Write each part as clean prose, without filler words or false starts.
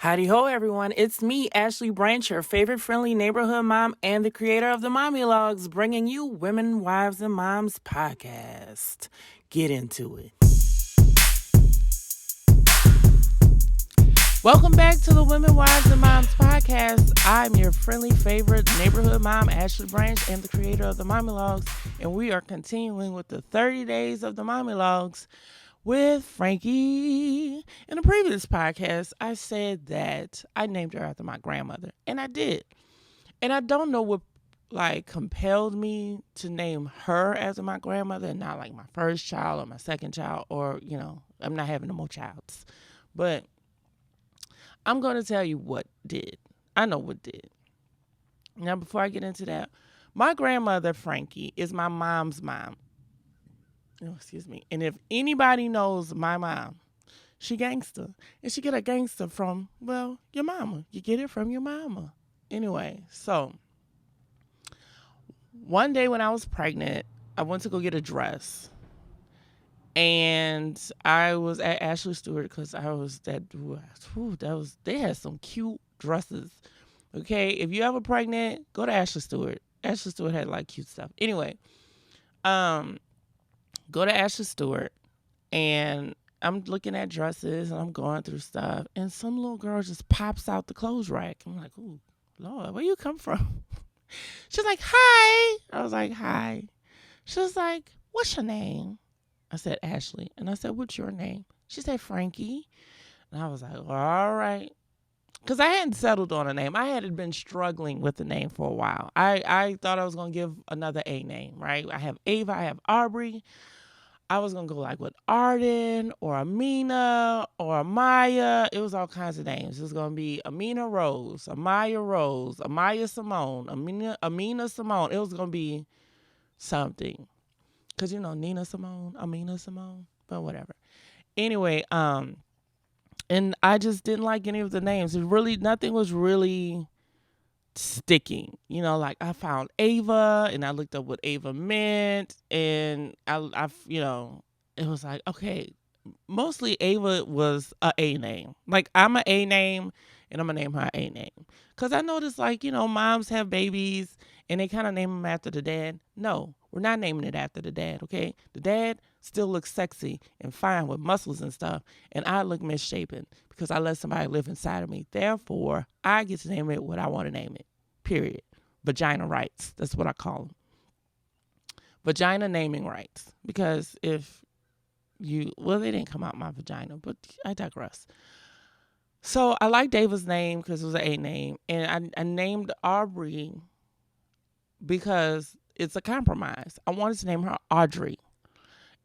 Howdy ho, everyone. It's me, Ashley Branch, your favorite friendly neighborhood mom and the creator of the Mommylogeauxs, bringing you Women, Wives, and Moms podcast. Get into it. Welcome back to the Women, Wives, and Moms podcast. I'm your friendly favorite neighborhood mom, Ashley Branch, and the creator of the Mommylogeauxs, and we are continuing with the 30 days of the Mommylogeauxs with Frankie. In a previous podcast, I said that I named her after my grandmother, and I did. And I don't know what compelled me to name her as my grandmother and not like my first child or my second child, or I'm not having no more childs. But I'm going to tell you what did. I know what did. Now, before I get into that, my grandmother, Frankie, is my mom's mom. Oh, excuse me. And if anybody knows my mom, she gangster. And she get a gangster from, well, your mama. You get it from your mama. Anyway, so one day when I was pregnant, I went to go get a dress. And I was at Ashley Stewart because I was they had some cute dresses. Okay, if you ever pregnant, go to Ashley Stewart. Ashley Stewart had like cute stuff. Anyway, go to Ashley Stewart, and I'm looking at dresses, and I'm going through stuff, and some little girl just pops out the clothes rack. I'm like, "Ooh, Lord, where you come from?" She's like, "Hi." I was like, "Hi." She was like, "What's your name?" I said, "Ashley." And I said, "What's your name?" She said, "Frankie." And I was like, "All right." Because I hadn't settled on a name. I had been struggling with the name for a while. I thought I was going to give another A name, right? I have Ava, I have Aubrey. I was going to go like with Arden or Amina or Amaya. It was all kinds of names. It was going to be Amina Rose, Amaya Simone, Amina Simone. It was going to be something. Because, Nina Simone, Amina Simone, but whatever. Anyway, and I just didn't like any of the names. Nothing was really sticking. Like I found Ava and I looked up what Ava meant, and I it was like, okay, mostly Ava was a name. Like I'm a name and I'm gonna name her a name. Cause I noticed moms have babies and they kind of name them after the dad. No, we're not naming it after the dad, okay? The dad still looks sexy and fine with muscles and stuff, and I look misshapen because I let somebody live inside of me. Therefore, I get to name it what I want to name it, period. Vagina rights, that's what I call them. Vagina naming rights, because if they didn't come out my vagina, but I digress. So I like David's name because it was an A name, and I named Aubrey because it's a compromise. I wanted to name her Audrey.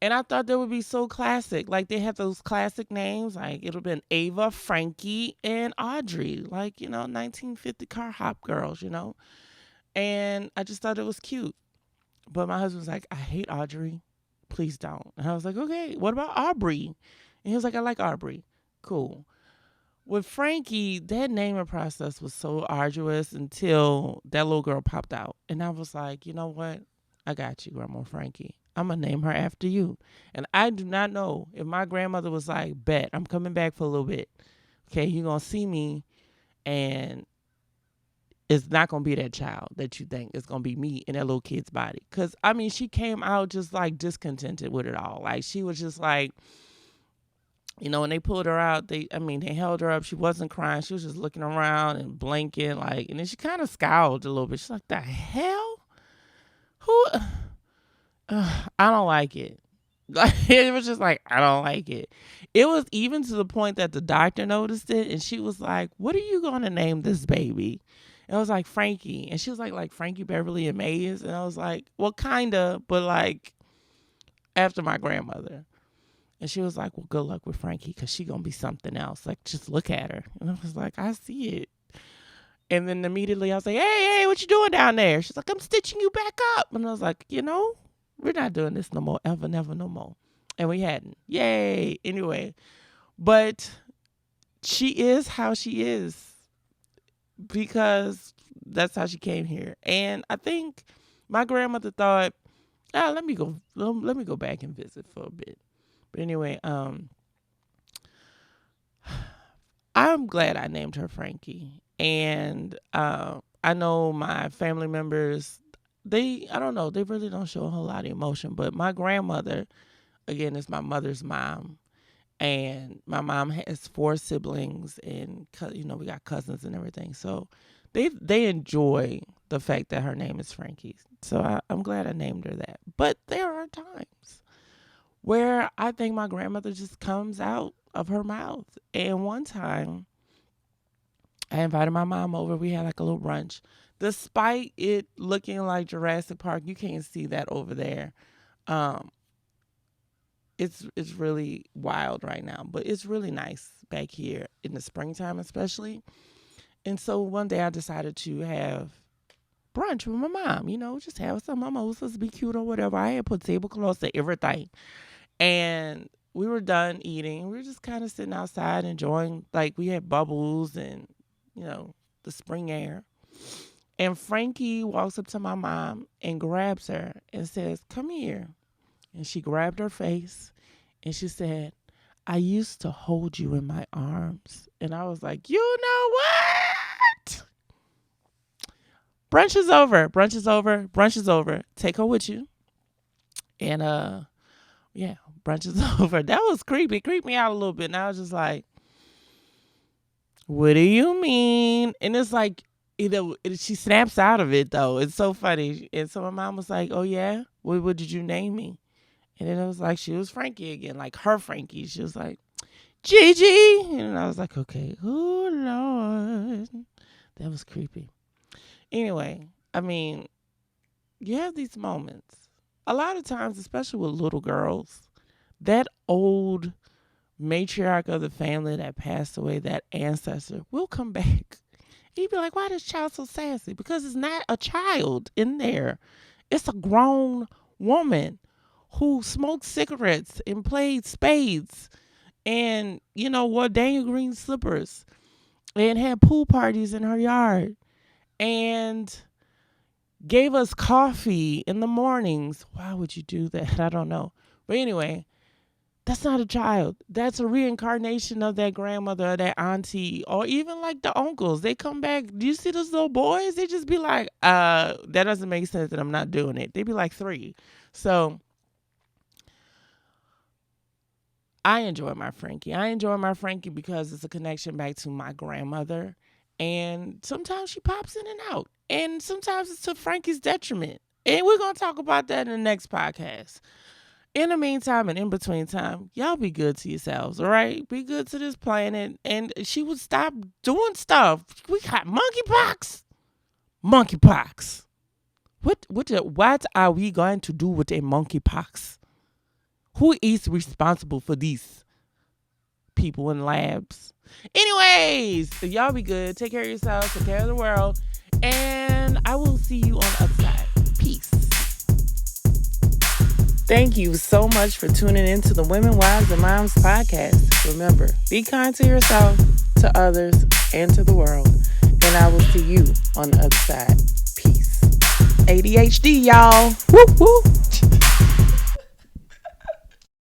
And I thought that would be so classic. Like they have those classic names. Like it would have been Ava, Frankie, and Audrey. 1950 car hop girls, And I just thought it was cute. But my husband was like, "I hate Audrey. Please don't." And I was like, "Okay, what about Aubrey?" And he was like, "I like Aubrey." Cool. With Frankie, that naming process was so arduous until that little girl popped out. And I was like, you know what? I got you, Grandma Frankie. I'm going to name her after you. And I do not know if my grandmother was like, "Bet, I'm coming back for a little bit. Okay, you're going to see me, and it's not going to be that child that you think. It's going to be me in that little kid's body." Because, she came out just discontented with it all. She was just like, when they pulled her out, they held her up. She wasn't crying. She was just looking around and blinking, and then she kind of scowled a little bit. She's like, "The hell? Who? I don't like it." It was just like, I don't like it. It was even to the point that the doctor noticed it, and she was like, "What are you going to name this baby?" And I was like, "Frankie." And she was like Frankie Beverly and Mays. And I was like, "Well, kind of, but after my grandmother." And she was like, "Well, good luck with Frankie because she going to be something else. Just look at her." And I was like, "I see it." And then immediately I was like, hey, what you doing down there?" She's like, "I'm stitching you back up." And I was like, we're not doing this no more, ever, never, no more. And we hadn't. Yay. Anyway, but she is how she is because that's how she came here. And I think my grandmother thought, let me go back and visit for a bit. But anyway, I I'm glad I named her Frankie. And I know my family members, I don't know, they really don't show a whole lot of emotion. But my grandmother, again, is my mother's mom. And my mom has 4 siblings, and we got cousins and everything. So they enjoy the fact that her name is Frankie. So I'm glad I named her that. But there are times where I think my grandmother just comes out of her mouth. And one time, I invited my mom over. We had like a little brunch. Despite it looking like Jurassic Park, you can't see that over there. Um, it's really wild right now, but it's really nice back here in the springtime, especially. And so one day I decided to have brunch with my mom. Just have some mimosas, be cute or whatever. I had put tablecloths and everything, and we were done eating. We were just kind of sitting outside enjoying, like we had bubbles and the spring air. And Frankie walks up to my mom and grabs her and says, "Come here." And she grabbed her face and she said, "I used to hold you in my arms." And I was like, you know what? Brunch is over. Brunch is over. Brunch is over. Take her with you. And yeah, brunch is over. That was creepy. It creeped me out a little bit. And I was just like, what do you mean? And it's like, she snaps out of it, though. It's so funny. And so my mom was like, "Oh, yeah? What did you name me?" And then it was like, she was Frankie again, like her Frankie. She was like, "Gigi." And I was like, okay. Oh, Lord. That was creepy. Anyway, I mean, you have these moments. A lot of times, especially with little girls, that old matriarch of the family that passed away, that ancestor, will come back. You'd be like, why this child so sassy? Because it's not a child in there. It's a grown woman who smoked cigarettes and played spades and, wore Daniel Green slippers and had pool parties in her yard and gave us coffee in the mornings. Why would you do that? I don't know. But anyway, that's not a child. That's a reincarnation of that grandmother or that auntie or even like the uncles. They come back. Do you see those little boys? They just be like, that doesn't make sense and I'm not doing it. They be like 3. So I enjoy my Frankie. I enjoy my Frankie because it's a connection back to my grandmother. And sometimes she pops in and out. And sometimes it's to Frankie's detriment. And we're going to talk about that in the next podcast. In the meantime and in between time, y'all be good to yourselves, all right? Be good to this planet. And she would stop doing stuff. We got monkeypox. Monkeypox. What are we going to do with a monkeypox? Who is responsible for these people in labs? Anyways, y'all be good. Take care of yourselves. Take care of the world. And I will see you on the other side. Peace. Thank you so much for tuning in to the Women, Wives, and Moms podcast. Remember, be kind to yourself, to others, and to the world. And I will see you on the other side. Peace. ADHD, y'all. Whoop, whoop.